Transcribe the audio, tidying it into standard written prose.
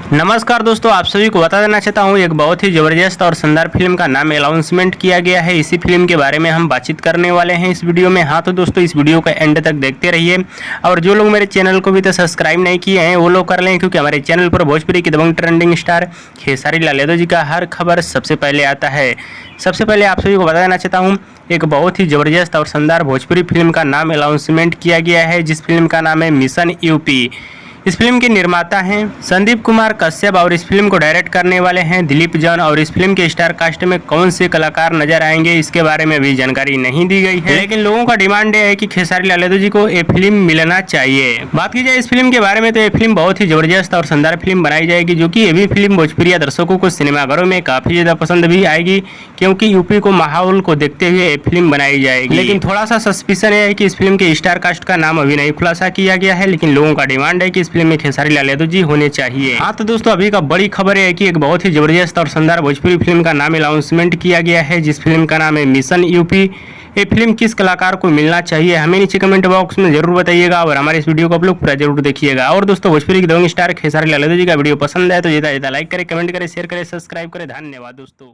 नमस्कार दोस्तों, आप सभी को बता देना चाहता हूँ एक बहुत ही ज़बरदस्त और शानदार फिल्म का नाम अनाउंसमेंट किया गया है। इसी फिल्म के बारे में हम बातचीत करने वाले हैं इस वीडियो में। हाँ तो दोस्तों, इस वीडियो को एंड तक देखते रहिए और जो लोग मेरे चैनल को भी तो सब्सक्राइब नहीं किए हैं वो लोग कर लें, क्योंकि हमारे चैनल पर भोजपुरी की दबंग ट्रेंडिंग स्टार खेसारी लाल यादव जी का हर खबर सबसे पहले आता है। सबसे पहले आप सभी को बता देना चाहता हूँ एक बहुत ही ज़बरदस्त और शानदार भोजपुरी फिल्म का नाम अनाउंसमेंट किया गया है, जिस फिल्म का नाम है मिशन यूपी। इस फिल्म के निर्माता हैं संदीप कुमार कश्यप और इस फिल्म को डायरेक्ट करने वाले हैं दिलीप जॉन। और इस फिल्म के स्टार कास्ट में कौन से कलाकार नजर आएंगे इसके बारे में भी जानकारी नहीं दी गई है, लेकिन लोगों का डिमांड है कि खेसारी लाल यादव जी को ये फिल्म मिलना चाहिए। बात की जाए इस फिल्म के बारे में तो ये फिल्म बहुत ही जबरदस्त और शानदार फिल्म बनाई जाएगी, जो कि ये भी फिल्म भोजपुरी दर्शकों को सिनेमाघरों में काफी ज्यादा पसंद भी आएगी, क्योंकि यूपी को माहौल को देखते हुए ये फिल्म बनाई जाएगी। लेकिन थोड़ा सा सस्पिशन है कि इस फिल्म के स्टार कास्ट का नाम अभी नहीं खुलासा किया गया है, लेकिन लोगों का डिमांड है कि इस फिल्म में खेसारी लाल यादव जी होने चाहिए। हाँ तो दोस्तों, अभी का बड़ी खबर है कि एक बहुत ही जबरदस्त और शानदार भोजपुरी फिल्म का नाम अनाउंसमेंट किया गया है, जिस फिल्म का नाम है मिशन यूपी। ये फिल्म किस कलाकार को मिलना चाहिए हमें नीचे कमेंट बॉक्स में जरूर बताइएगा और हमारे इस वीडियो को आप लोग पूरा जरूर देखिएगा। और दोस्तों, भोजपुरी की दबंग स्टार खेसारी लाल यादव जी का वीडियो पसंद है तो ज्यादा लाइक करें, कमेंट करें, शेयर करें, सब्सक्राइब करें। धन्यवाद दोस्तों।